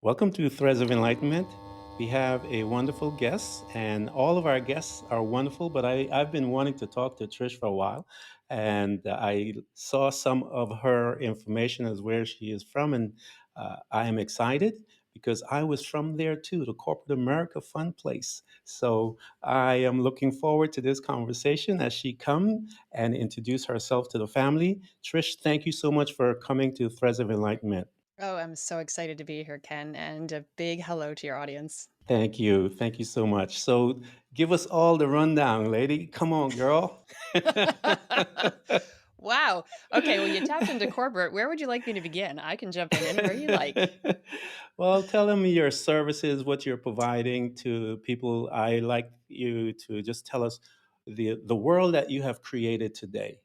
Welcome to Threads of Enlightenment. We have a wonderful guest, and all of our guests are wonderful. But I've been wanting to talk to Trish for a while, and I saw some of her information as where she is from, and I am excited because I was from there too, the corporate America fun place. So I am looking forward to this conversation as she come and introduce herself to the family. Trish, thank you so much for coming to Threads of Enlightenment. Oh, I'm so excited to be here, Ken, and a big hello to your audience. Thank you. Thank you so much. So give us all the rundown, lady. Come on, girl. Wow. Okay, well, you tapped into corporate. Where would you like me to begin? I can jump in anywhere you like. Well, tell them your services, what you're providing to people. I like you to just tell us the world that you have created today.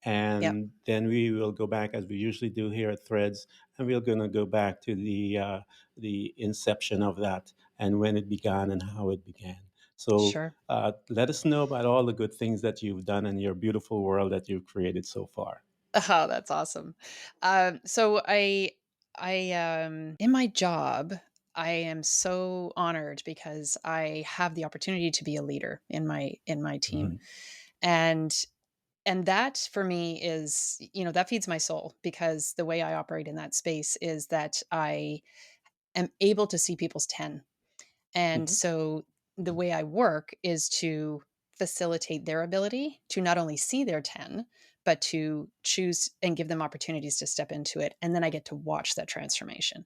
Yep, And then we will go back as we usually do here at Threads, and we're going to go back to the inception of that and when it began and how it began. So sure. let us know about all the good things that you've done and your beautiful world that you've created so far. Oh, that's awesome. In my job, I am so honored because I have the opportunity to be a leader in my team, Mhm. and that for me is, that feeds my soul because the way I operate in that space is that I am able to see people's 10. And Mhm. so the way I work is to facilitate their ability to not only see their 10, but to choose and give them opportunities to step into it. And then I get to watch that transformation.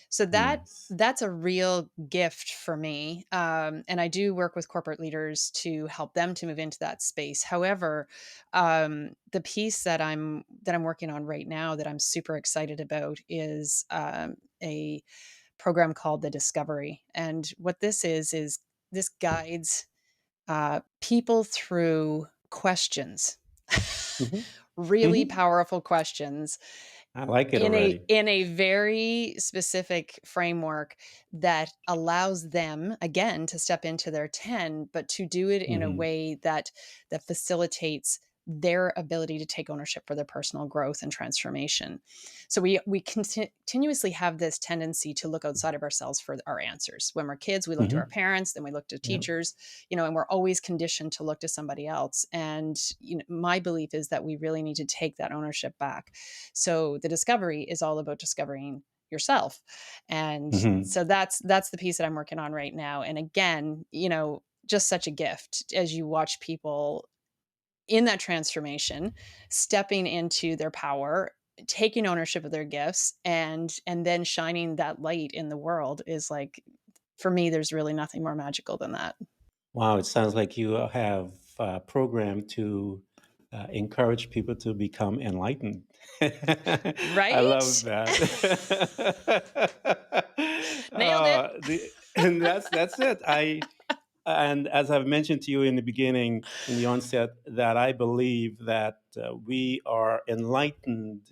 So Nice. that's a real gift for me. And I do work with corporate leaders to help them to move into that space. However, the piece that I'm working on right now that I'm super excited about is a program called the Discovery. And what this is this guides people through questions, Mhm. really Mhm. powerful questions I like it in a already. in a very specific framework that allows them again to step into their 10, but to do it in a Mhm. way that facilitates their ability to take ownership for their personal growth and transformation. So we continuously have this tendency to look outside of ourselves for our answers. When we're kids, we look to our Mhm. parents, then we look to Yeah. teachers, and we're always conditioned to look to somebody else. And my belief is that we really need to take that ownership back. So the discovery is all about discovering yourself. And Mhm. so that's the piece that I'm working on right now. And again, just such a gift as you watch people in that transformation, stepping into their power, taking ownership of their gifts and then shining that light in the world is like, for me, there's really nothing more magical than that. Wow, it sounds like you have programmed to encourage people to become enlightened. I love Right? that. Nailed it. And that's it. And as I've mentioned to you in the beginning, in the onset, that I believe that we are enlightened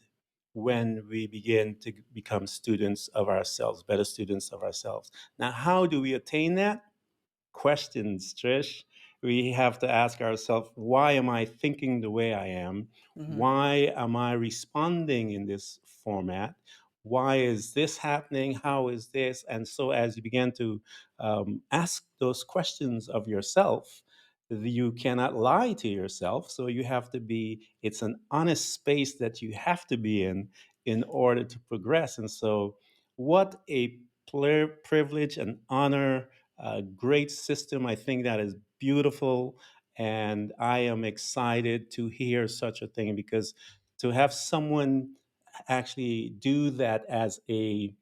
when we begin to become students of ourselves, better students of ourselves. Now, how do we attain that? Questions, Trish. We have to ask ourselves, why am I thinking the way I am? Mhm. Why am I responding in this format? Why is this happening? How is this? And so, as you begin to ask those questions of yourself, you cannot lie to yourself. So, you have to be, it's an honest space that you have to be in order to progress. And so, what a privilege and honor, a great system. I think that is beautiful. And I am excited to hear such a thing because to have someone actually do that as a,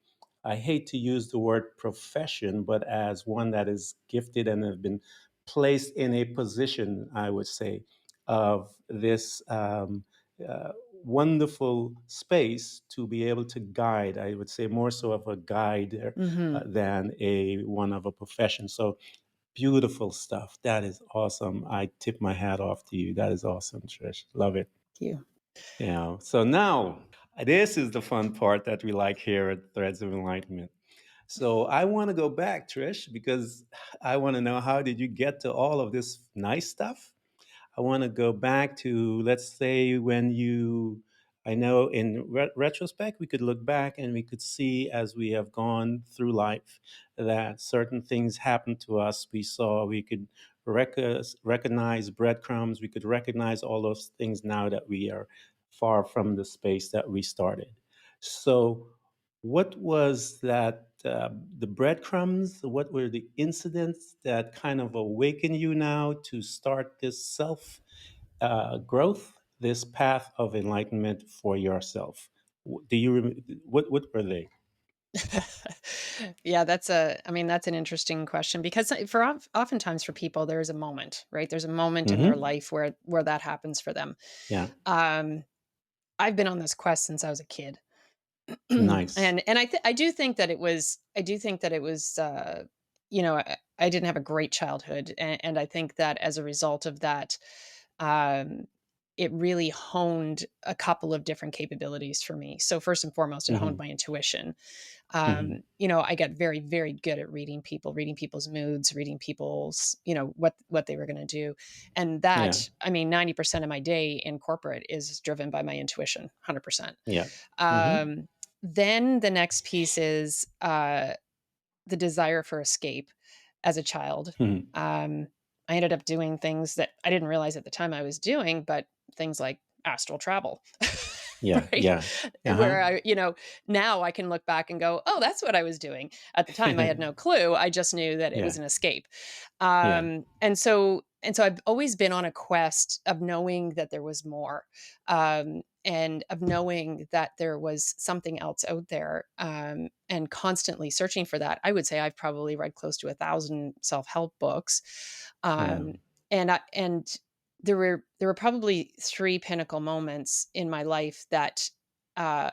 I hate to use the word profession, but as one that is gifted and have been placed in a position, I would say, of this wonderful space to be able to guide. I would say more so of a guide Mhm. than a one of a profession. So beautiful stuff. That is awesome. I tip my hat off to you. That is awesome, Trish. Love it. Thank you. Yeah. So now this is the fun part that we like here at Threads of Enlightenment. So I want to go back, Trish, because I want to know, how did you get to all of this nice stuff? I want to go back to, let's say, when you I know in retrospect, we could look back and we could see as we have gone through life that certain things happened to us. We could recognize breadcrumbs, we could recognize all those things now that we are far from the space that we started. So, what was that, the breadcrumbs? What were the incidents that kind of awaken you now to start this self growth, this path of enlightenment for yourself? Do you what were they? Yeah, I mean, that's an interesting question because oftentimes for people, there's a moment, right? There's a moment in their Mm-hmm. life where that happens for them. Yeah. Um, I've been on this quest since I was a kid. Nice. And I do think that it was, I didn't have a great childhood, and I think that as a result of that, um, it really honed a couple of different capabilities for me. So first and foremost, it honed Mm-hmm. my intuition. Mm-hmm. I got very, very good at reading people, reading people's moods, reading people's, what they were going to do. And Yeah. that, I mean, 90% of my day in corporate is driven by my intuition, 100%. Yeah. Mm-hmm. Um, then the next piece is the desire for escape as a child. Mm-hmm. Um, I ended up doing things that I didn't realize at the time I was doing, but things like astral travel, Yeah. right? Yeah. Uh-huh. Where now I can look back and go, oh, that's what I was doing. At the time, I had no clue. I just knew that it Yeah. was an escape. Yeah. And so I've always been on a quest of knowing that there was more, and of knowing that there was something else out there, and constantly searching for that. I would say I've probably read close to 1,000 self-help books, Wow. um, and there were probably three pinnacle moments in my life that uh,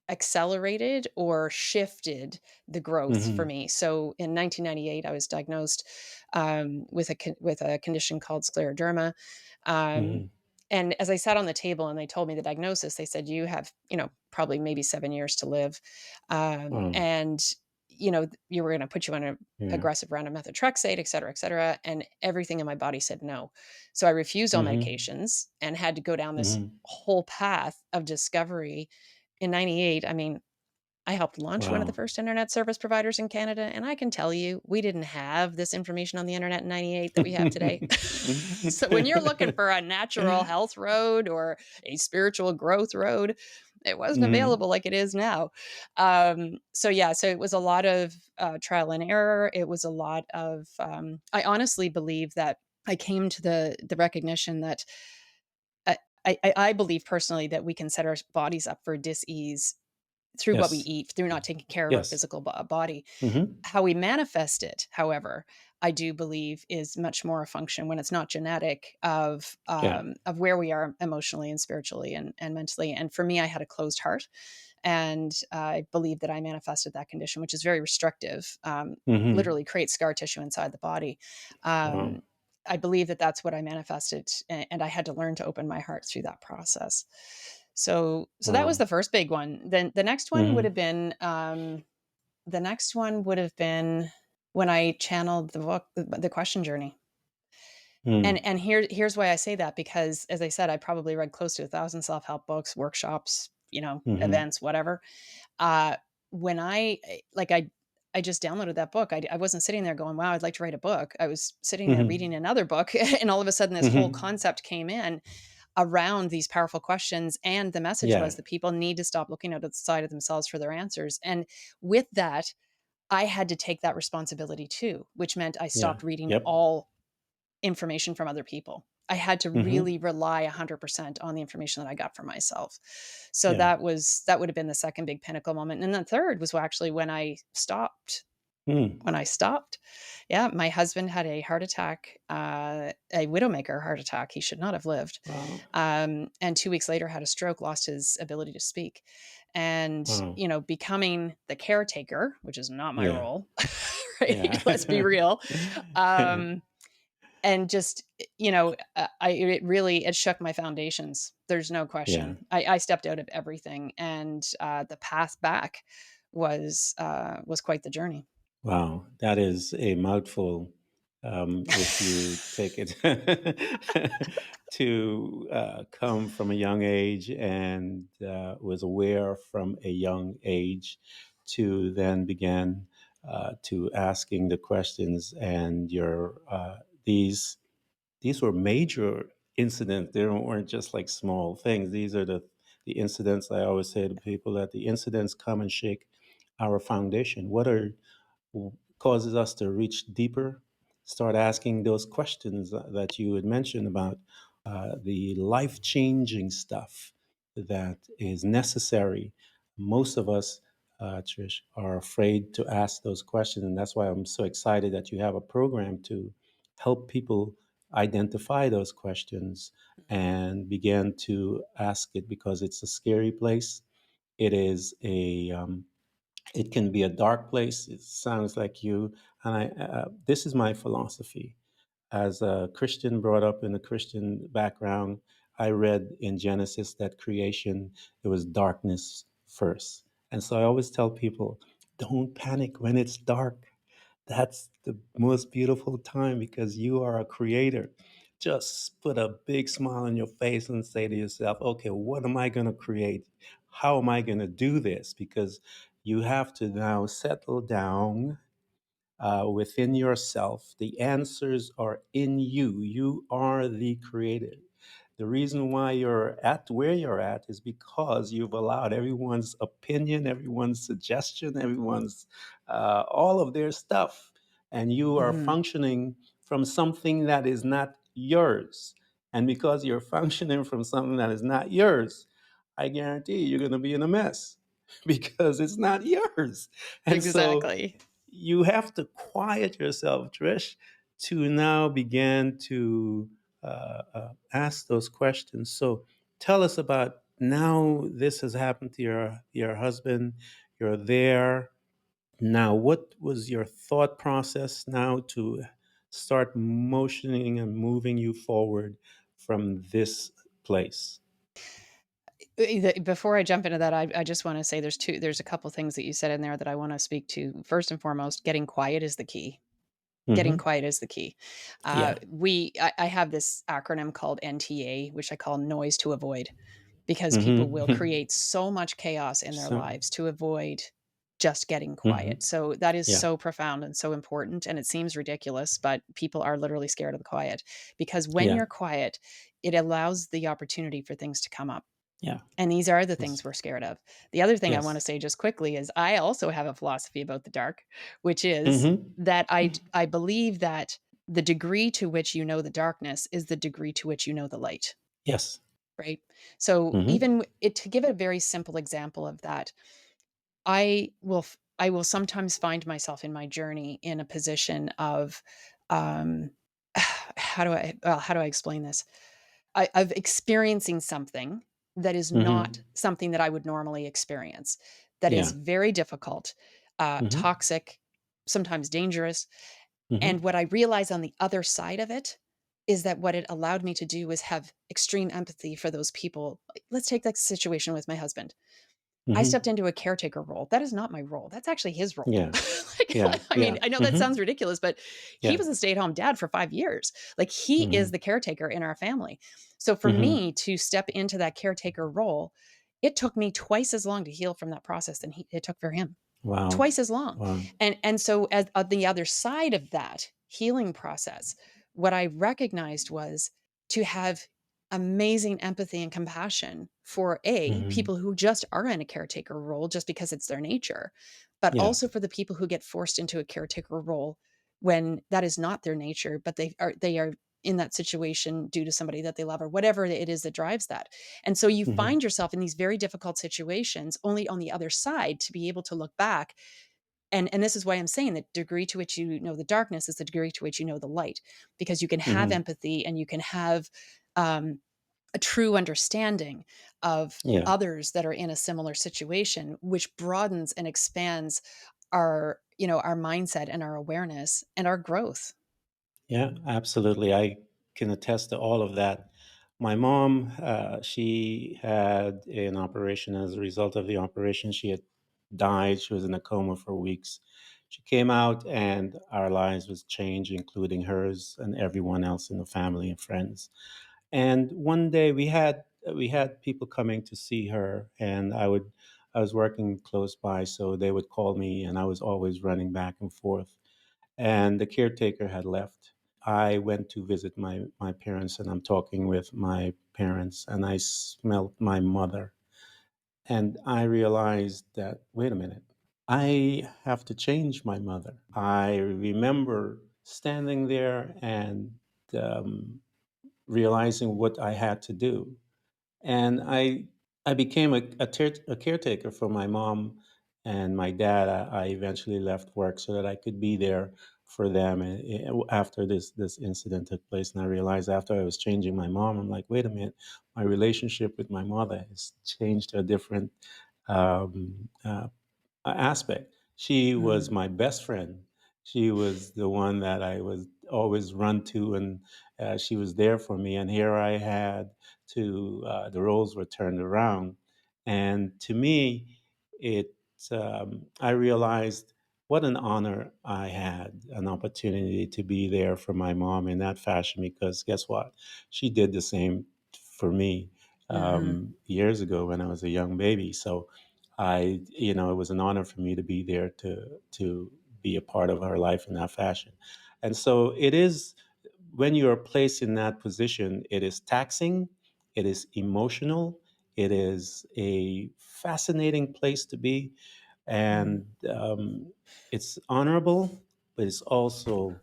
accelerated or shifted the growth for Mm-hmm. me. So in 1998, I was diagnosed with a condition called scleroderma. Um, Mm-hmm. and as I sat on the table and they told me the diagnosis, they said, you have, probably maybe 7 years to live. Wow. And, you were going to put you on a Yeah. aggressive round of methotrexate, et cetera, et cetera. And everything in my body said no. So I refused all Mm-hmm. medications and had to go down this Mm-hmm. whole path of discovery in 98. I mean, I helped launch one of the Wow. first internet service providers in Canada, and I can tell you, we didn't have this information on the internet in 98 that we have today. So when you're looking for a natural health road or a spiritual growth road, it wasn't Mm-hmm. available like it is now. So it was a lot of trial and error. It was a lot of, I honestly believe that I came to the recognition that I believe personally that we can set our bodies up for dis-ease through what we Yes. eat, through not taking care of our Yes. physical body. Mm-hmm. How we manifest it, however, I do believe is much more a function when it's not genetic Yeah. of where we are emotionally and spiritually and mentally. And for me, I had a closed heart, and I believe that I manifested that condition, which is very restrictive. Mm-hmm. Literally creates scar tissue inside the body. Um, Wow. I believe that that's what I manifested, and I had to learn to open my heart through that process. So that was Wow. the first big one. Then Mm-hmm. the next one would have been when I channeled the book, the Question Journey. Mm. And here's why I say that, because as I said, I probably read close to 1,000 self-help books, workshops, Mm-hmm. events, whatever. Uh, when I just downloaded that book. I wasn't sitting there going, "Wow, I'd like to write a book." I was sitting there Mm-hmm. reading another book, and all of a sudden, this whole Mm-hmm. concept came in around these powerful questions. And the message Yeah. was that people need to stop looking outside of themselves for their answers. And with that, I had to take that responsibility too, which meant I Yeah. stopped reading Yep. all information from other people. I had to Mm-hmm. really rely 100% on the information that I got from myself. So Yeah. that would have been the second big pinnacle moment. And the third was actually Mm. when I stopped. Yeah, my husband had a heart attack, a widowmaker heart attack. He should not have lived. Wow. And 2 weeks later, had a stroke, lost his ability to speak. And, Wow. becoming the caretaker, which is not my Yeah. role, right? Yeah. Let's be real. Um, and just, it shook my foundations. There's no Yeah. question. I stepped out of everything, and the path back was quite the journey. Wow. That is a mouthful. if you take it to come from a young age and was aware from a young age to then begin to asking the questions and your these were major incidents. They weren't just like small things. These are the incidents. I always say to people that the incidents come and shake our foundation. What are causes us to reach deeper, start asking those questions that you had mentioned about the life changing stuff that is necessary. Most of us, Trish, are afraid to ask those questions. And that's why I'm so excited that you have a program to help people identify those questions and begin to ask it because it's a scary place. It is it can be a dark place. It sounds like you. And this is my philosophy. As a Christian brought up in a Christian background, I read in Genesis that creation, it was darkness first. And so I always tell people, don't panic when it's dark. That's the most beautiful time because you are a creator. Just put a big smile on your face and say to yourself, okay, what am I going to create? How am I going to do this? Because you have to now settle down within yourself. The answers are in you. You are the creator. The reason why you're at where you're at is because you've allowed everyone's opinion, everyone's suggestion, everyone's all of their stuff, and you are Mhm. functioning from something that is not yours. And because you're functioning from something that is not yours, I guarantee you're going to be in a mess because it's not yours. And so Exactly. you have to quiet yourself, Trish, to now begin to ask those questions. So tell us about now this has happened to your husband. You're there now. What was your thought process now to start motioning and moving you forward from this place? Before I jump into that, I just want to say there's a couple things that you said in there that I want to speak to. First and foremost, getting quiet is the key. Getting Mm-hmm. quiet is the key. Yeah. I have this acronym called NTA, which I call noise to avoid, because people will Mm-hmm. create so much chaos in their So, lives to avoid just getting mm-hmm. quiet. So that is Yeah. so profound and so important. And it seems ridiculous, but people are literally scared of the quiet because when Yeah. you're quiet, it allows the opportunity for things to come up. Yeah. And these are the things Yes. we're scared of. The other thing I wanna Yes. say just quickly is I also have a philosophy about the dark, which is Mm-hmm. that I believe that the degree to which you know the darkness is the degree to which you know the light, Yes. right? So Mm-hmm. even it to give a very simple example of that, I will sometimes find myself in my journey in a position of, um, how do I explain this? Of experiencing something that is not Mm-hmm. something that I would normally experience, that is Yeah. very difficult, Mm-hmm. toxic, sometimes dangerous. Mm-hmm. And what I realize on the other side of it is that what it allowed me to do was have extreme empathy for those people. Like, let's take that situation with my husband. I stepped Mm-hmm. into a caretaker role. That is not my role. That's actually his role. Yeah. Like, Yeah. I Yeah. mean, I know that Mm-hmm. sounds ridiculous, but he Yeah. was a stay-at-home dad for 5 years. Like, he is Mm-hmm. the caretaker in our family. So for Mm-hmm. me to step into that caretaker role, it took me twice as long to heal from that process than it took for him. Wow. Twice as long. Wow. And so as on the other side of that healing process, what I recognized was to have amazing empathy and compassion for Mm-hmm. people who just are in a caretaker role just because it's their nature, but Yeah. also for the people who get forced into a caretaker role when that is not their nature, but they are in that situation due to somebody that they love or whatever it is that drives that. And so you Mm-hmm. find yourself in these very difficult situations only on the other side to be able to look back. And this is why I'm saying the degree to which you know the darkness is the degree to which you know the light, because you can have Mm-hmm. empathy and you can have um, a true understanding of Yeah. others that are in a similar situation, which broadens and expands our, our mindset and our awareness and our growth. Yeah. Absolutely. I can attest to all of that. My mom, she had an operation. As a result of the operation, she had died. She was in a coma for weeks. She came out, and our lives was changed, including hers and everyone else in the family and friends. And one day we had people coming to see her, and I was working close by, so they would call me, and I was always running back and forth. And the caretaker had left. I went to visit my parents, and I'm talking with my parents, and I smelled my mother. And I realized that, wait a minute, I have to change my mother. I remember standing there and um, realizing what I had to do. And I became a caretaker for my mom and my dad. I eventually left work so that I could be there for them. And after this incident took place, and I realized after I was changing my mom, I'm like, wait a minute, my relationship with my mother has changed to a different um, uh, aspect. She was Mm. my best friend. She was the one that I was always run to, and she was there for me. And here I had the roles were turned around, and to me, it I realized what an honor I had, an opportunity to be there for my mom in that fashion. Because guess what, she did the same for me Mhm. years ago when I was a young baby. So it was an honor for me to be there to be a part of her life in that fashion. And so it is when you are placed in that position, it is taxing, it is emotional, it is a fascinating place to be, Mm. and it's honorable, but it's also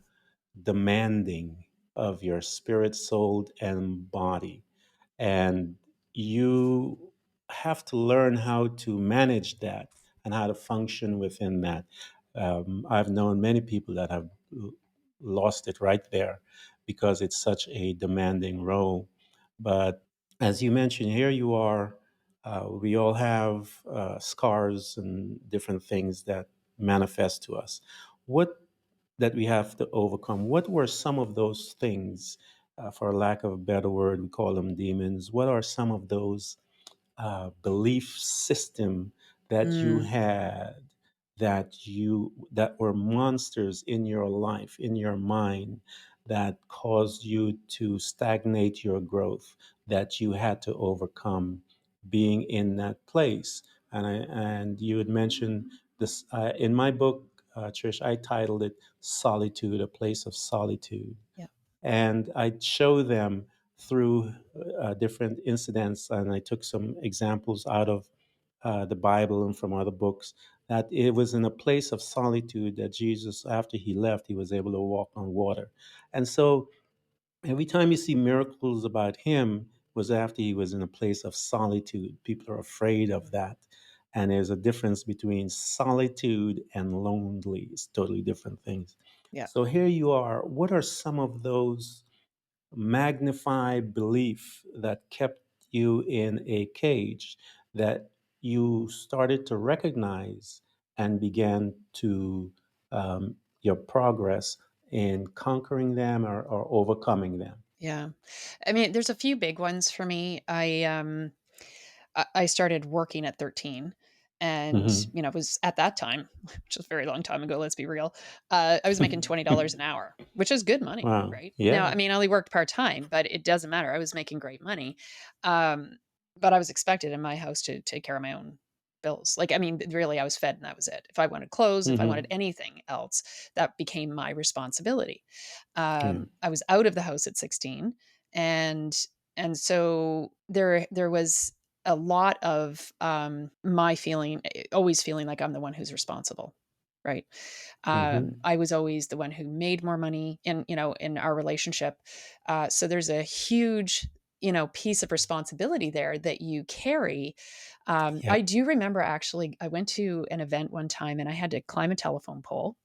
demanding of your spirit, soul, and body. And you have to learn how to manage that and how to function within that. I've known many people that have lost it right there because it's such a demanding role. But as you mentioned, here you are. We all have scars and different things that manifest to us. What that we have to overcome. What were some of those things, for lack of a better word, we call them demons? What are some of those belief system that you Mm. had that were monsters in your life, in your mind, that caused you to stagnate your growth, that you had to overcome being in that place? And you had mentioned this in my book, Trish. I titled it "Solitude: A Place of Solitude." Yeah. And I show them through different incidents, and I took some examples out of the Bible and from other books, that it was in a place of solitude that Jesus, after he left, he was able to walk on water. And so every time you see miracles about him was after he was in a place of solitude. People are afraid of that. And there's a difference between solitude and lonely. It's totally different things. Yeah. So here you are. What are some of those magnified belief that kept you in a cage that you started to recognize and began to your progress in conquering them or overcoming them? Yeah. I mean, there's a few big ones for me. I started working at 13, and, Hmm. was at that time, which is a very long time ago, let's be real, I was making $20 an hour, which is good money, Wow. right? Now, I Yeah. mean, I only worked part-time, but it doesn't matter. I was making great money. Um, but I was expected in my house to take care of my own bills. Like, I mean, really, I was fed and that was it. If I wanted clothes, if I wanted Hmm. anything else, that became my responsibility. Yeah. I was out of the house at 16, and so there was a lot of my feeling, always feeling like I'm the one who's responsible, right? Hmm. I was always the one who made more money in our relationship. So there's a huge piece of responsibility there that you carry. I Yep. do remember, actually, I went to an event one time and I had to climb a telephone pole.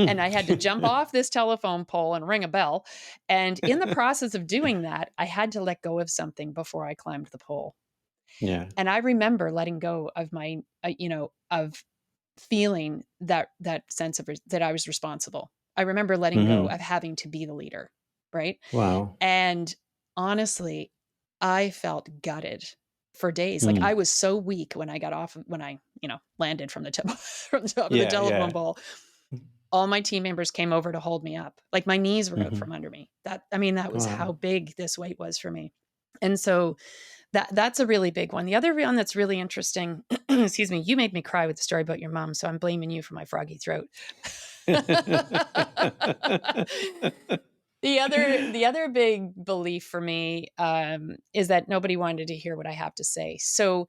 And I had to jump off this telephone pole and ring a bell. And in the process of doing that, I had to let go of something before I climbed the pole. Yeah. And I remember letting go of my, of feeling that sense of that I was responsible. I remember letting go of Hmm. having to be the leader, right? Wow. And honestly, I felt gutted. for days. Like, I Mm. was so weak when I got off when I, landed from the top from the top of the Yeah, telephone yeah. pole. All my team members came over to hold me up. Like, my knees were out Hmm. from under me. That was how Wow. big this weight was for me. And so that's a really big one. The other one that's really interesting, excuse me, you made me cry with the story about your mom, so I'm blaming you for my froggy throat. The other big belief for me, is that nobody wanted to hear what I have to say. So,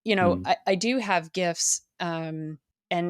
Mm. I do have gifts, and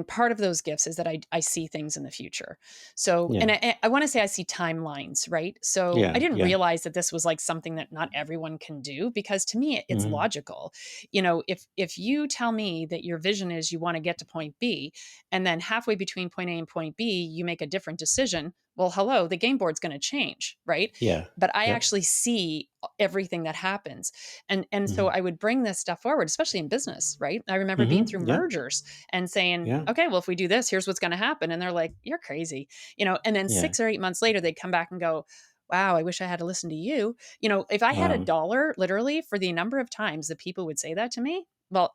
part of those gifts is that I see things in the future. So, and Yeah, I want to say I see timelines, right? So I yeah, didn't yeah. realize that this was like something that not everyone can do, because to me it's Hmm. logical. If you tell me that your vision is you want to get to point B, and then halfway between point A and point B you make a different decision, well, hello, the game board's going to change, right? Yeah. But I Yep. actually see everything that happens. And so Hmm. I would bring this stuff forward, especially in business, right? I remember being Hmm. through Yeah, mergers and saying, yeah, okay, well, if we do this, here's what's going to happen. And they're like, you're crazy. And then yeah. 6 or 8 months later, they'd come back and go, wow, I wish I had to listen to you. If I had a Wow. dollar literally for the number of times that people would say that to me, well,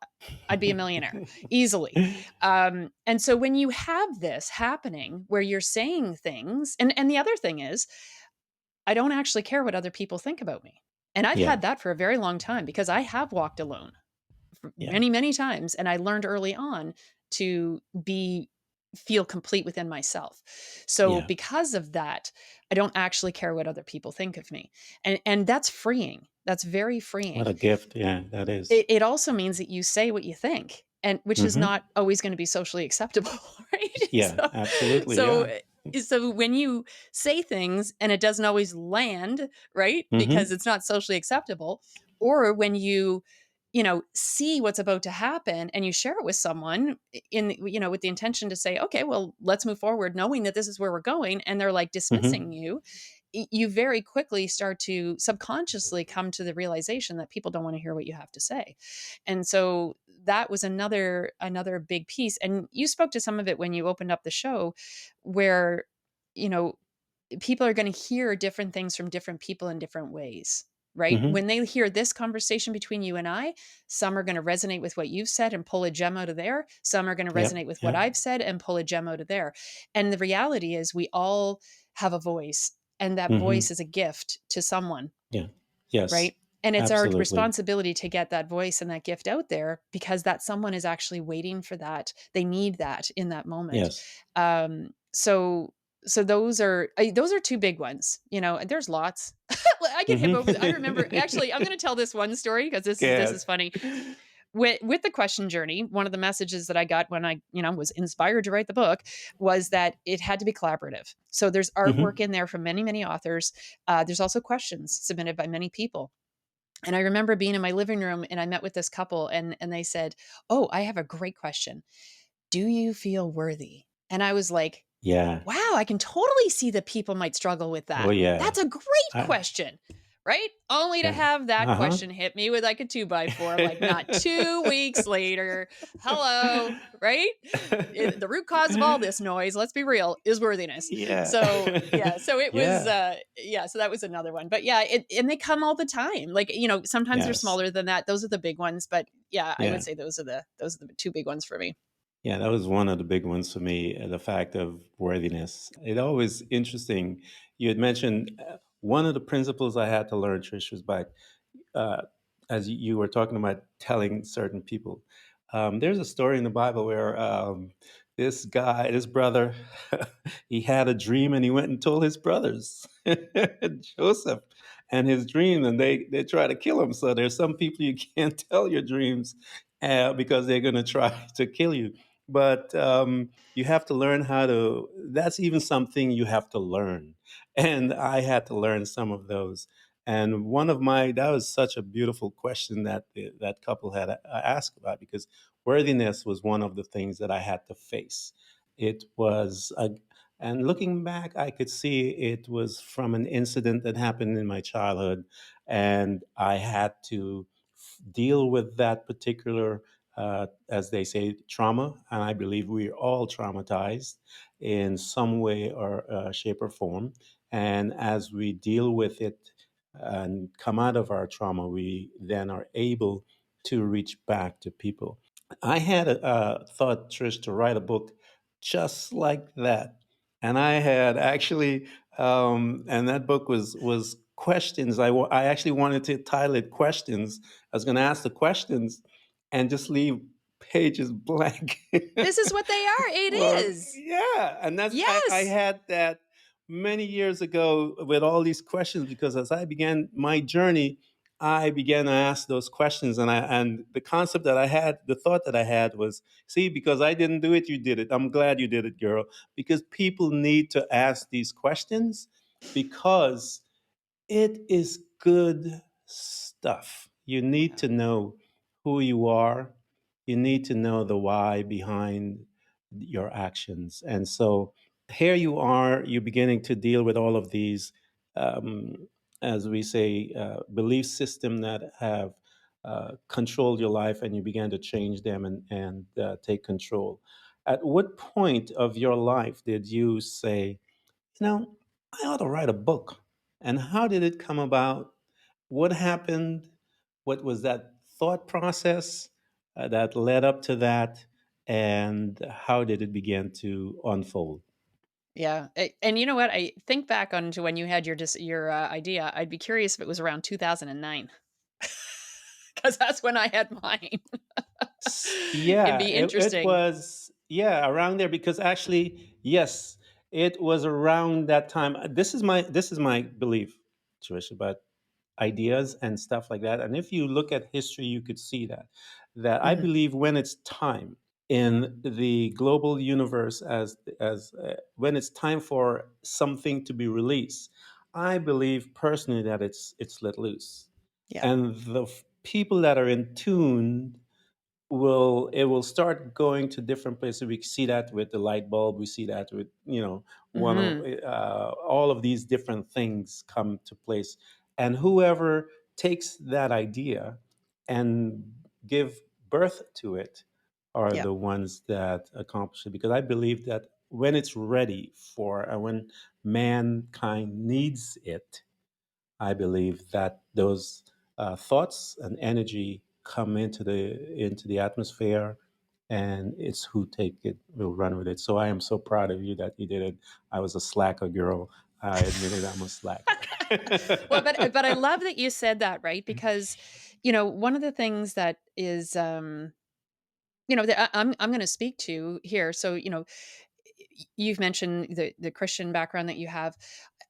I'd be a millionaire easily. And so when you have this happening where you're saying things, and the other thing is, I don't actually care what other people think about me. And I've Yeah, had that for a very long time, because I have walked alone yeah. many, many times. And I learned early on to feel complete within myself. So Yeah. because of that, I don't actually care what other people think of me. And that's freeing. That's very What freeing. a gift. Yeah, that is. It also means that you say what you think, and which is Hmm. not always going to be socially acceptable, right? Yeah, So, absolutely. so, Yeah. eh, so when you say things and it doesn't always land, right? Because Hmm. it's not socially acceptable, or when you see what's about to happen and you share it with someone with the intention to say, okay, well, let's move forward, knowing that this is where we're going, and they're like dismissing Hmm. you, you very quickly start to subconsciously come to the realization that people don't want to hear what you have to say. And so that was another big piece. And you spoke to some of it when you opened up the show, where you know people are going to hear different things from different people in different ways, right? Hmm. When they hear this conversation between you and I, some are going to resonate with what you've said and pull a gem out of there. Some are going to Yep. resonate with what Yep. I've said and pull a gem out of there. And the reality is, we all have a voice, and that voice Hmm. is a gift to someone, Yeah. Yes. right? And it's our Absolutely. responsibility to get that voice and that gift out there, because that someone is actually waiting for that. They need that in that moment. Yes. So those are two big ones. And there's lots. I get hip Hmm. over. I remember, actually, I'm going to tell this one story because this is Good. funny. With the question journey, one of the messages that I got when I was inspired to write the book was that it had to be collaborative. So there's artwork Hmm. in there from many, many authors. There's also questions submitted by many people. And I remember being in my living room and I met with this couple, and they said, "Oh, I have a great question. Do you feel worthy?" And I was like, Yeah. wow, I can totally see that people might struggle with Oh, that. yeah. That's a great I, question, right? Only to yeah. have that Uh-huh. question hit me with like a 2 by 4, like not 2 weeks later. Hello, right? The root cause of all this noise, let's be real, is worthiness. Yeah. So yeah, so it was, Yeah. yeah, so that was another one. But yeah, and they come all the time. Like, sometimes they're Yes. smaller than that. Those are the big ones. But yeah, I would Yeah. say those are the two big ones for me. Yeah, that was one of the big ones for me, the fact of worthiness. It always interesting. You had mentioned one of the principles I had to learn, Trish, was by uh, as you were talking about telling certain people. There's a story in the Bible where this brother, he had a dream and he went and told his brothers, Joseph, and his dream, and they try to kill him. So there's some people you can't tell your dreams because they're going to try to kill you. But you have to learn how to. That's even something you have to learn, and I had to learn some of those. And that was such a beautiful question that that couple had asked about, because worthiness was one of the things that I had to face. It was, and looking back, I could see it was from an incident that happened in my childhood, and I had to deal with that particular, as they say, trauma. And I believe we're all traumatized in some way or shape or form. And as we deal with it and come out of our trauma, we then are able to reach back to people. I had thought, Trish, to write a book just like that, and I had actually, and that book was questions. I actually wanted to title it "Questions." I was going to ask the questions and just leave pages blank. This is what they are. It Well, is. yeah, and I Yes. had that many years ago with all these questions because as I began my journey, I began to ask those questions, and the concept that I had, the thought that I had was, see, because I didn't do it, you did it. I'm glad you did it, girl, because people need to ask these questions because it is good stuff. You need Yeah. to know who you are. You need to know the why behind your actions. And so here you are, you're beginning to deal with all of these, um, as we say, belief system that have controlled your life, and you began to change them and take control. At what point of your life did you say, I ought to write a book? And how did it come about? What happened? What was that thought process that led up to that? And how did it begin to unfold? Yeah, and you know what? I think back on to when you had your idea. I'd be curious if it was around 2009, because that's when I had mine. It'd Yeah, be it interesting. was, yeah, around there because actually, yes, it was around that time. This is my belief, Trish, about ideas and stuff like that. And if you look at history, you could see that I Mhm. believe when it's time in the global universe, as when it's time for something to be released, I believe personally that it's let loose, Yeah. and the people that are in tune will start going to different places. We see that with the light bulb. We see that with one of Mhm. all of these different things come to place, and whoever takes that idea and give birth to it are Yeah. the ones that accomplish it. Because I believe that when it's ready for, and when mankind needs it, I believe that those thoughts and energy come into the atmosphere, and it's who take it will run with it. So I am so proud of you that you did it. I was a slacker girl. I admitted I'm a slacker. Well, but I love that you said that, right? Because, one of the things that is, that I'm going to speak to here. So, you've mentioned the Christian background that you have.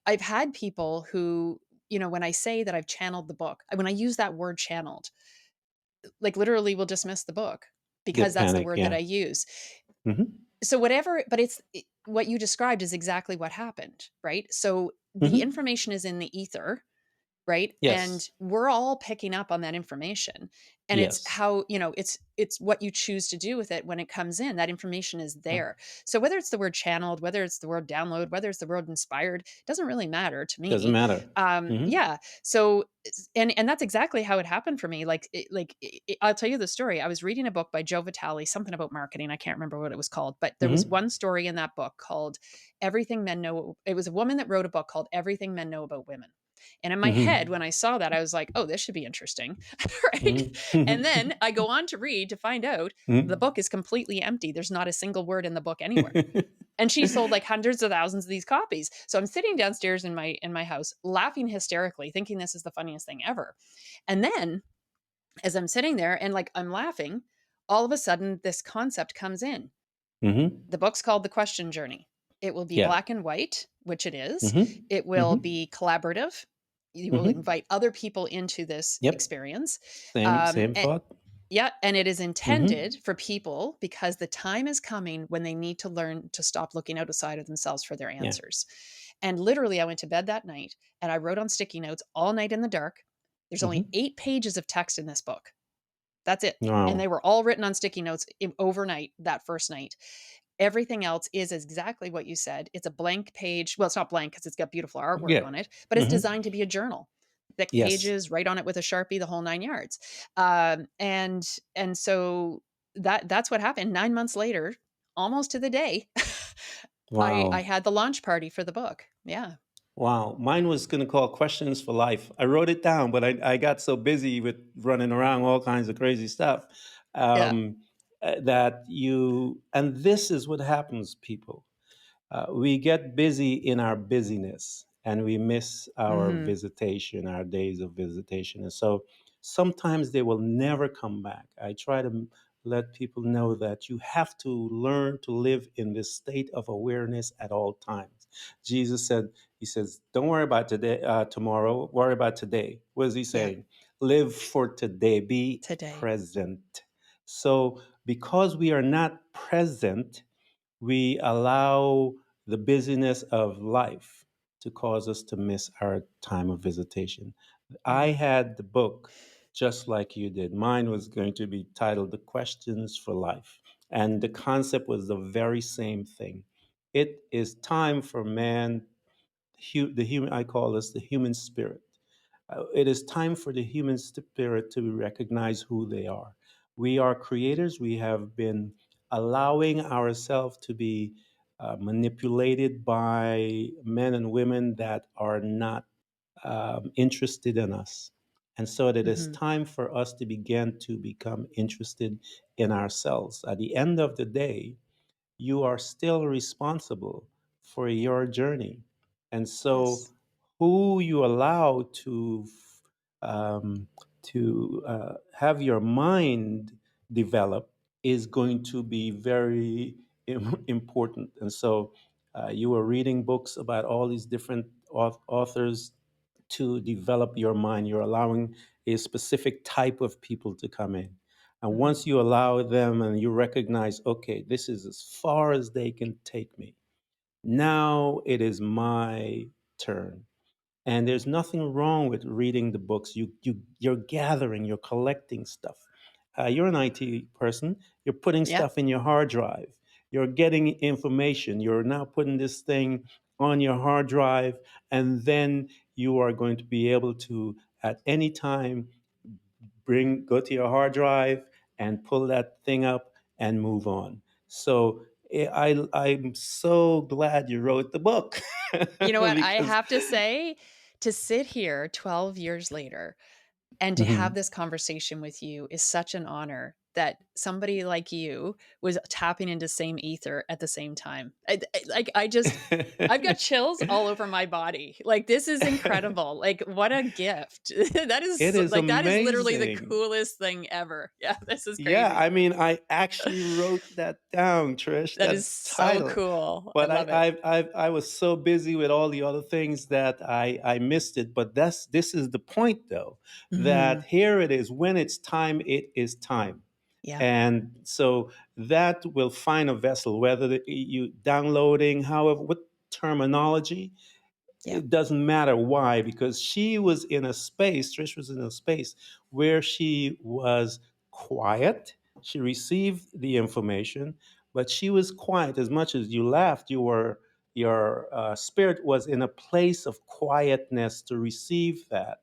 I've had people who, when I say that I've channeled the book, when I use that word channeled, like literally will dismiss the book The because that's the panic, word that yeah. I use. Hmm. So whatever, but what you described is exactly what happened, right? So the Hmm. information is in the ether, right? And Yes, we're all picking up on that information. And it's yes. how, it's what you choose to do with it when it comes in. That information is Yeah. there. So whether it's the word channeled, whether it's the word download, whether it's the word inspired, it doesn't really matter to Doesn't me. matter. Hmm. Yeah. So and that's exactly how it happened for me. I'll tell you the story. I was reading a book by Joe Vitale, something about marketing. I can't remember what it was called, but there was Hmm. one story in that book called Everything Men Know. It was a woman that wrote a book called Everything Men Know About Women. And in my head, Hmm. when I saw that, I was like, oh, this should be interesting. Right. And then Hmm. I go on to read to find out the book is completely empty. There's not a single word in the book anywhere. And she sold like hundreds of thousands of these copies. So I'm sitting downstairs in my house, laughing hysterically, thinking this is the funniest thing ever. And then as I'm sitting there and like I'm laughing, all of a sudden this concept comes in. Hmm. The book's called The Question Journey. It will be Yeah. black and white, which it is. Hmm. It will Hmm. be collaborative. You will Hmm. invite other people into this Yep. experience. Same And, thought. yeah, and it is Hmm. intended for people because the time is coming when they need to learn to stop looking outside of themselves for their Yeah. answers. And literally, I went to bed that night and I wrote on sticky notes all night in the dark. There's only Hmm. 8 pages of text in this book. That's it. And they Wow. were all written on sticky notes overnight that first night. Everything else is exactly what you said. It's a blank page. Well, it's not blank because it's got beautiful artwork Yeah. on it, but it's Hmm. designed to be a journal. Thick Yes. pages, write on it with a Sharpie, the whole 9 yards. And so that's what happened. 9 months later, almost to the day, I Wow. had the launch party for the book. Yeah. Wow, mine was going to call Questions for Life. I wrote it down, but I got so busy with running around all kinds of crazy stuff, Yeah. um, that you, and this is what happens, people. We get busy in our busyness and we miss our Mhm. visitation, our days of visitation. And so sometimes they will never come back. I try to let people know that you have to learn to live in this state of awareness at all times. Jesus said, He says, don't worry about today, tomorrow, worry about today. What is He Yeah. saying? Live for today, be Today. present. So because we are not present, we allow the busyness of life to cause us to miss our time of visitation. I Mhm. had the book just like you did. Mine was going to be titled The Questions for Life. And the concept was the very same thing. It is time for man, the human, I call this the human spirit. It is time for the human spirit to recognize who they are. We are creators. We have been allowing ourselves to be manipulated by men and women that are not interested in us. And so it is Mhm. time for us to begin to become interested in ourselves. At the end of the day, you are still responsible for your journey. And so, Yes. who you allow um, to have your mind develop is going to be very important. And so, you are reading books about all these different authors to develop your mind. You're allowing a specific type of people to come in. And Mhm. once you allow them and you recognize, okay, this is as far as they can take me, now it is my turn. And there's nothing wrong with reading the books. You're gathering, you're collecting stuff. You're an IT person. You're putting Yeah. stuff in your hard drive. You're getting information. You're now putting this thing on your hard drive, and then you are going to be able to, at any time, go to your hard drive and pull that thing up and move on. So I'm so glad you wrote the book You know what? I because have to say, to sit here 12 years later and to have Mhm. this conversation with you is such an honor that somebody like you was tapping into same ether at the same time. I just I've got chills all over my body. Like, this is incredible. Like, what a gift. That It is is like, that is literally the amazing. coolest thing ever. Yeah, this is Yeah, crazy. I mean, I actually wrote that down, Trish, That is that so title. cool. I But love it. I was so busy with all the other things that I missed it. But this is the point, though, that Mhm. here it is. When it's time, it is time. Yeah. And so that will find a vessel, whether you downloading, however, what terminology, Yeah. it doesn't matter why, because she was in a space, Trish was in a space where she was quiet. She received the information, but she was quiet. As much as you laughed, your spirit was in a place of quietness to receive that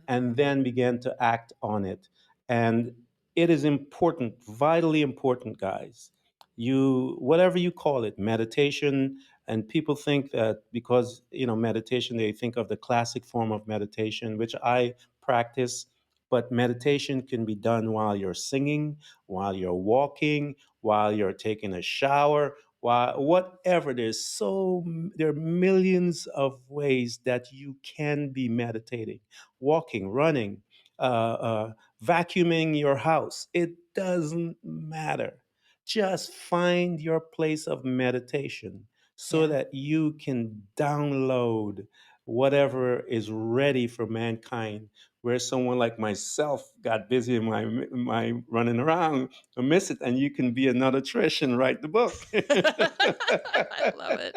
and then began to act on it. And it is important, vitally important, guys. You, whatever you call it, meditation, and people think that because meditation, they think of the classic form of meditation, which I practice. But meditation can be done while you're singing, while you're walking, while you're taking a shower, while whatever. There are millions of ways that you can be meditating, walking, running, vacuuming your house. It doesn't matter. Just find your place of meditation so Yeah. that you can download whatever is ready for mankind. Where someone like myself got busy in my running around, I miss it, and you can be another Trish and write the book. I love it.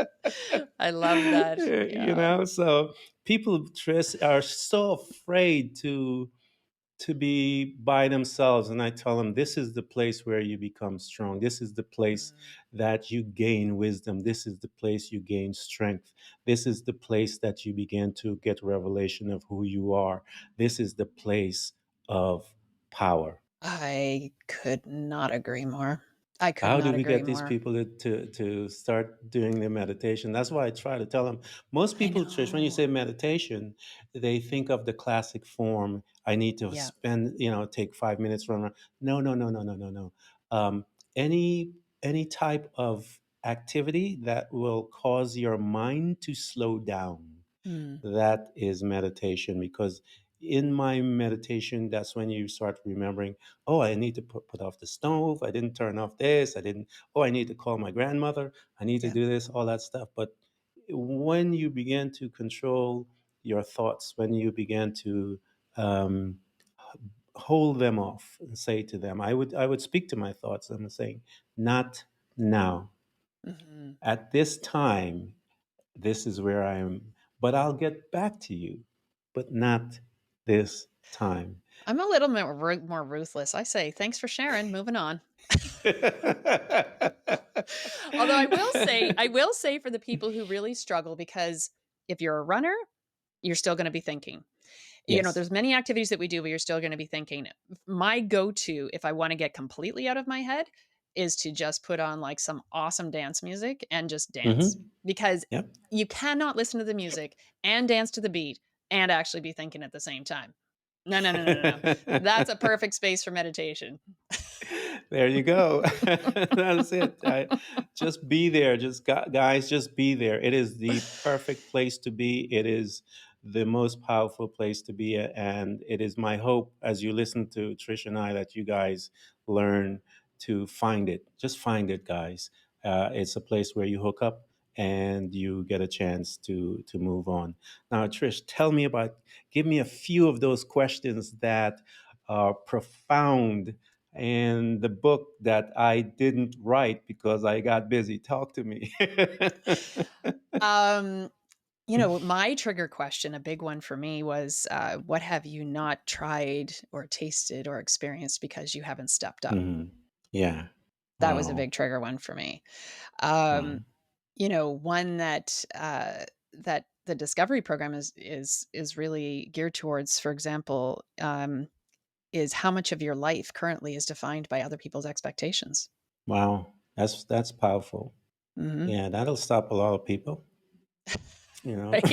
I love that. Yeah. So people, Trish, are so afraid to be by themselves. And I tell them, this is the place where you become strong. This is the place Mm. that you gain wisdom. This is the place you gain strength. This is the place that you begin to get revelation of who you are. This is the place of power. I could not agree more. I could How do not we agree get these more. people to start doing the meditation? That's why I try to tell them. Most I people, Trish, when you know. say meditation, they think of the classic form. I need to Yeah. spend, take 5 minutes run around. No, no, no, no, no, no, no. Um, any any type of activity that will cause your mind to slow down, Mm, that is meditation, because in my meditation, that's when you start remembering, oh, I need to put off the stove. I didn't turn off this. I didn't, oh, I need to call my grandmother. I need to yeah. do this, all that stuff. But when you begin to control your thoughts, when you begin to um, hold them off and say to them, I would speak to my thoughts. I'm saying, not now. Mhm. At this time, this is where I am, but I'll get back to you, but not this time. I'm a little more ruthless. I say, "Thanks for sharing, moving on." Although I will say for the people who really struggle, because if you're a runner, you're still gonna be thinking. Yes. There's many activities that we do, but you're still gonna be thinking. My go-to, if I wanna get completely out of my head, is to just put on, like, some awesome dance music and just dance, Hmm. because Yep. you cannot listen to the music and dance to the beat and actually be thinking at the same time. No, no, no, no, no, no. That's a perfect space for meditation. There you go. That's it. Just be there. Just guys, just be there. It is the perfect place to be. It is the most powerful place to be, and it is my hope as you listen to Trish and I that you guys learn to find it. Just find it, guys. It's a place where you hook up and you get a chance to move on. Now, Trish, tell me about. Give me a few of those questions that are profound and the book that I didn't write because I got busy. Talk to me. Um, my trigger question, a big one for me was, what have you not tried or tasted or experienced because you haven't stepped up? Mhm. Yeah. That was a Wow. big trigger one for me. Wow. Um, one that the discovery program is really geared towards, for example, is how much of your life currently is defined by other people's expectations. Wow. That's powerful. Mhm. Yeah, that'll stop a lot of people, you know. Right?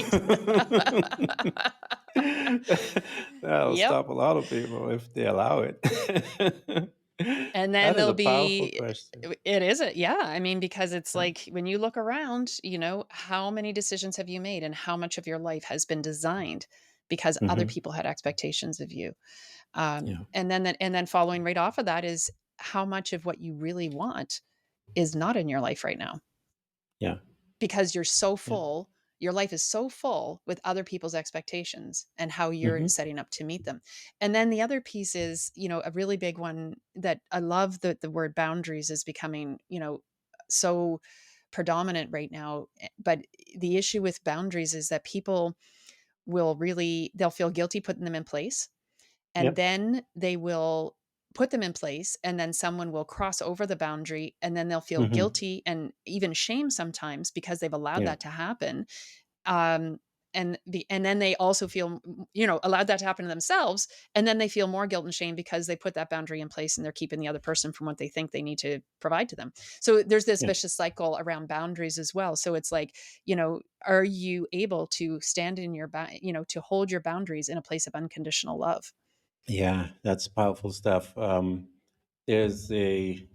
That'll Yep. stop a lot of people if they allow it. And then That is there'll a powerful be question. it is a yeah, I mean, because it's Yeah. like when you look around, how many decisions have you made and how much of your life has been designed because other Hmm. people had expectations of you. Yeah. And then following right off of that is how much of what you really want is not in your life right now, Yeah. because you're so Yeah. full. Your life is so full with other people's expectations and how you're Hmm. setting up to meet them. And then the other piece is, a really big one that I love, that the word boundaries is becoming, so predominant right now. But the issue with boundaries is that people they'll feel guilty putting them in place, and Yep. then they will put them in place, and then someone will cross over the boundary, and then they'll feel Hmm. guilty and even shame sometimes because they've allowed Yeah. that to happen. um and then they also feel, allowed that to happen to themselves, and then they feel more guilt and shame because they put that boundary in place and they're keeping the other person from what they think they need to provide to them. So there's this Yeah. vicious cycle around boundaries as well. So it's like, are you able to stand in to hold your boundaries in a place of unconditional love? Yeah, that's powerful stuff. There's a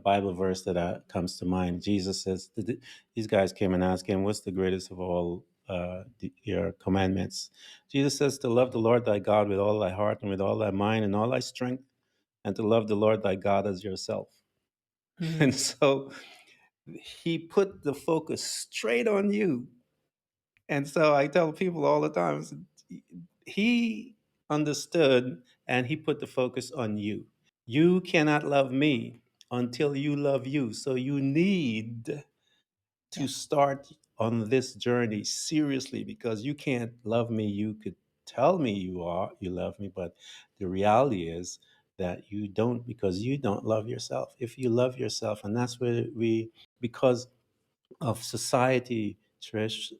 Bible verse that comes to mind. Jesus says, these guys came and asked him, "What's the greatest of all your commandments?" Jesus says, "To love the Lord thy God with all thy heart and with all thy mind and all thy strength, and to love the Lord thy God as yourself." Mhm. And so he put the focus straight on you. And so I tell people all the time, he understood and he put the focus on you. You cannot love me until you love you. So you need to Yeah. start on this journey seriously, because you can't love me. You could tell me you love me, but the reality is that you don't, because you don't love yourself. If you love yourself, and that's where because of society, Trish.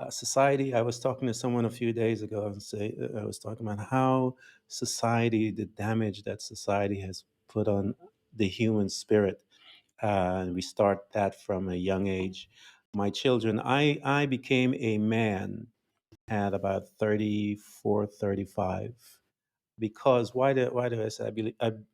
Society. I was talking to someone a few days ago, and I was talking about how society, the damage that society has put on the human spirit. And we start that from a young age. My children, I became a man at about 34, 35. Because why do I say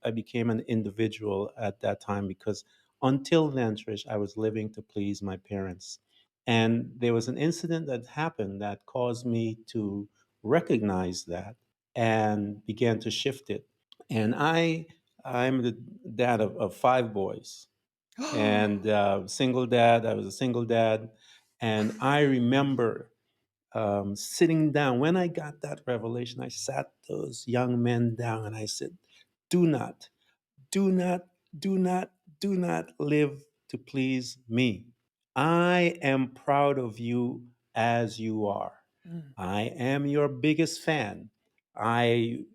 I became an individual at that time? Because until then, Trish, I was living to please my parents. And there was an incident that happened that caused me to recognize that and began to shift it. And I'm the dad of five boys and single dad. I was a single dad. And I remember sitting down. When I got that revelation, I sat those young men down and I said, do not, do not, do not, do not live to please me. I am proud of you as you are. Mm. I am your biggest fan. I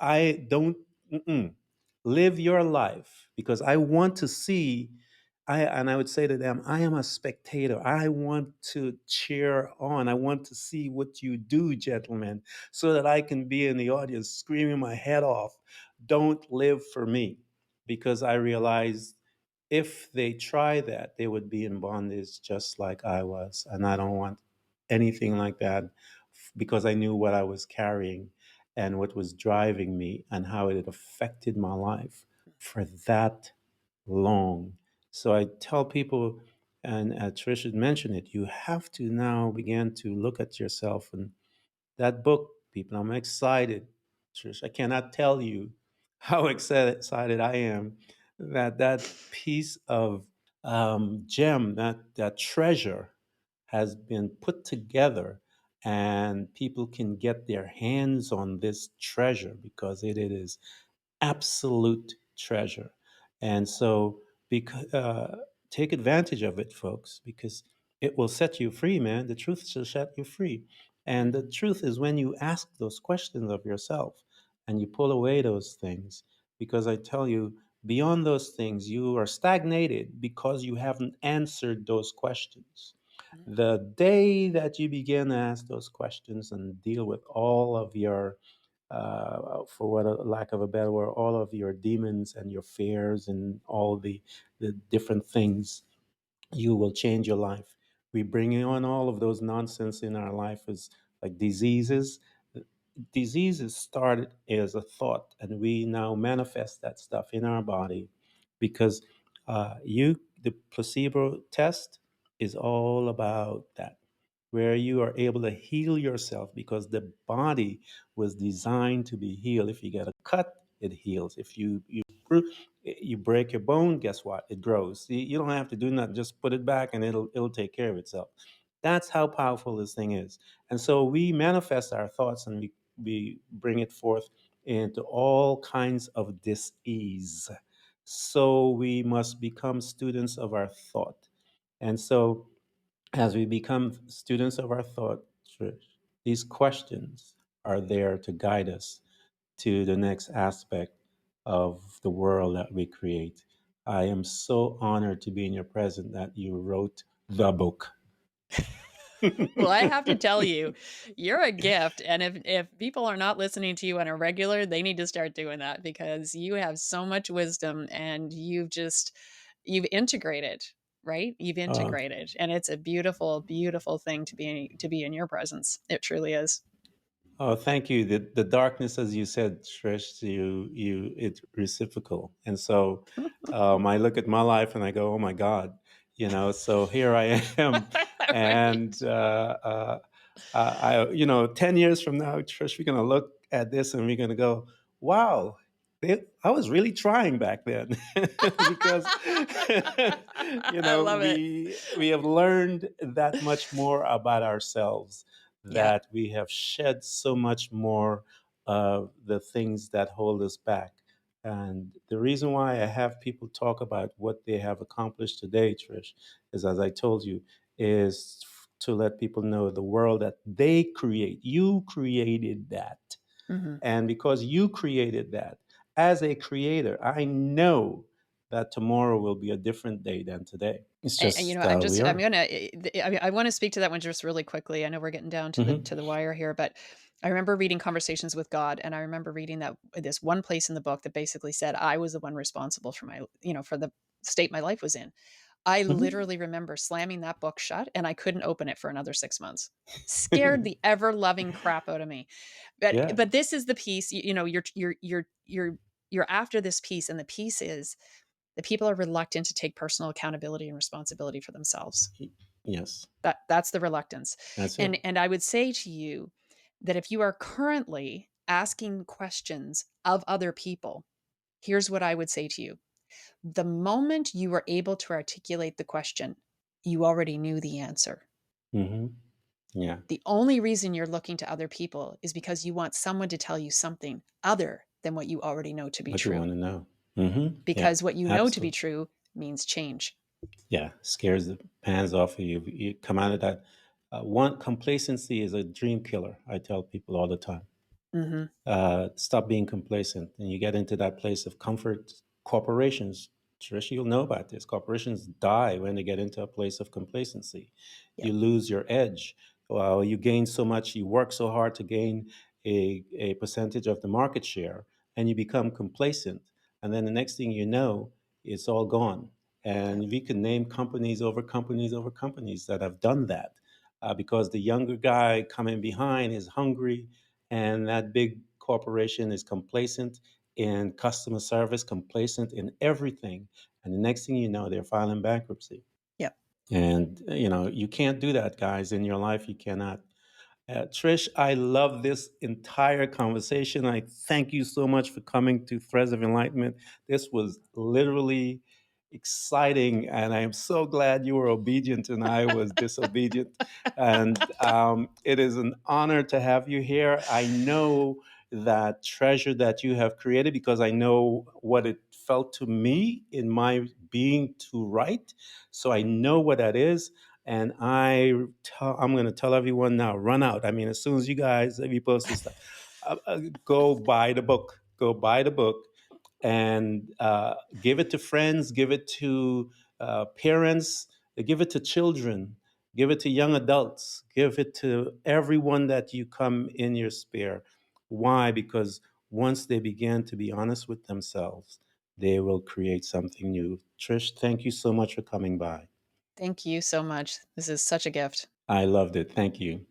I don't mm-mm. Live your life because I want to see. I would say to them, I am a spectator. I want to cheer on. I want to see what you do, gentlemen, so that I can be in the audience screaming my head off. Don't live for me, because I realized if they try that, they would be in bondage just like I was, and I don't want anything like that because I knew what I was carrying and what was driving me and how it had affected my life for that long. So I tell people, and Trish had mentioned it, you have to now begin to look at yourself. And that book, people, I'm excited, Trish. I cannot tell you how excited I am that that piece of gem, that treasure, has been put together, and people can get their hands on this treasure because it is absolute treasure. And so, because, take advantage of it, folks, because it will set you free, man. The truth shall set you free. And the Mm. truth is when you ask those questions of yourself and you pull away those things, because I tell you, beyond those things, you are stagnated because you haven't answered those questions. Mm. The day that you begin to ask those questions and deal with all of your for what a lack of a better word, all of your demons and your fears and all the different things, you will change your life. We bring on all of those nonsense in our life as like diseases. Diseases started as a thought, and we now manifest that stuff in our body because the placebo test is all about that, where you are able to heal yourself because the body was designed to be healed. If you get a cut, it heals. If you break your bone, guess what? It grows. You don't have to do nothing. Just put it back, and it'll take care of itself. That's how powerful this thing is. And so we manifest our thoughts, and we bring it forth into all kinds of dis-ease. So we must become students of our thought. And so as we become students of our thought, Trish, these questions are there to guide us to the next aspect of the world that we create. I am so honored to be in your presence that you wrote the book. Well, I have to tell you, you're a gift, and if people are not listening to you on a regular, they need to start doing that because you have so much wisdom and you've integrated, right? You've Uh, integrated, and it's a beautiful, beautiful thing to be in your presence. It truly is. Oh, thank you. The darkness, as you said, Trish, it's reciprocal. And so I look at my life and I go, oh my God, so here I am. And Right. I 10 years from now, Trish, we're going to look at this and we're going to go, wow, I was really trying back then because, I love it. we have learned that much more about ourselves, Yeah. that we have shed so much more of the things that hold us back. And the reason why I have people talk about what they have accomplished today, Trish, is, as I told you, is to let people know the world that they create. You created that. Mhm. And because you created that, as a creator, I know that tomorrow will be a different day than today. It's And, just we I'm are. gonna, I want to speak to that one just really quickly. I know we're getting down to Hmm. the wire here, but I remember reading Conversations with God, and I remember reading that this one place in the book that basically said I was the one responsible for my, for the state my life was in. I Mhm. literally remember slamming that book shut, and I couldn't open it for another 6 months. Scared the ever loving crap out of me. But Yeah. but this is the piece, you're after this piece, and the piece is that people are reluctant to take personal accountability and responsibility for themselves. Yes. That's the reluctance. That's it. And I would say to you that if you are currently asking questions of other people, here's what I would say to you. The moment you were able to articulate the question, you already knew the answer. Hmm. Yeah. The only reason you're looking to other people is because you want someone to tell you something other than what you already know to be What you true. want to know. Hmm. Yeah. Because what you know to be Absolutely. true means change. Yeah. Scares the pans off of you. You come out of that. One complacency is a dream killer. I tell people all the time. Mhm. Stop being complacent, and you get into that place of comfort. Corporations, Trish, you'll know about this. Corporations die when they get into a place of complacency. You Yep. lose your edge. Well, you gain so much, you work so hard to gain a percentage of the market share, and you become complacent. And then the next thing you know, it's all gone. Yep. And we can name companies over companies over companies that have done that, because the younger guy coming behind is hungry, and that big corporation is complacent in customer service, complacent in everything. And the next thing you know, they're filing bankruptcy. Yep. And, you can't do that, guys, in your life. You cannot. Trish, I love this entire conversation. I thank you so much for coming to Threads of Enlightenment. This was literally exciting, and I am so glad you were obedient and I was disobedient. And it is an honor to have you here. I know that treasure that you have created because I know what it felt to me in my being to write. So I know what that is. And I'm going to tell everyone now, run out. I mean, as soon as you guys, if you post this stuff, go buy the book. Go buy the book and give it to friends, give it to parents, give it to children, give it to young adults, give it to everyone that you come in your sphere. Why? Because once they begin to be honest with themselves, they will create something new. Trish, thank you so much for coming by. Thank you so much. This is such a gift. I loved it. Thank you.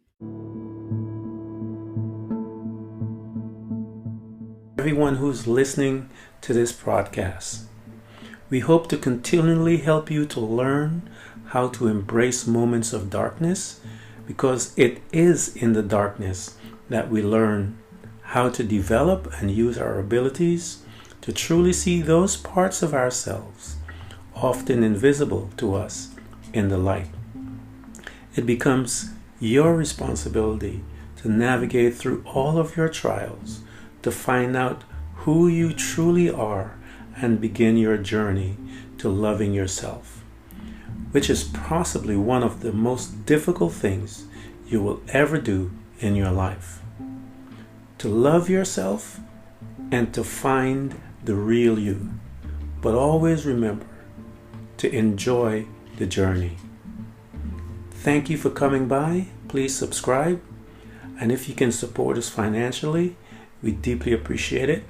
Everyone who's listening to this podcast, we hope to continually help you to learn how to embrace moments of darkness, because it is in the darkness that we learn how to develop and use our abilities to truly see those parts of ourselves, often invisible to us, in the light. It becomes your responsibility to navigate through all of your trials, to find out who you truly are and begin your journey to loving yourself, which is possibly one of the most difficult things you will ever do in your life. To love yourself and to find the real you, but always remember to enjoy the journey. Thank you for coming by. Please subscribe. And if you can support us financially, we deeply appreciate it.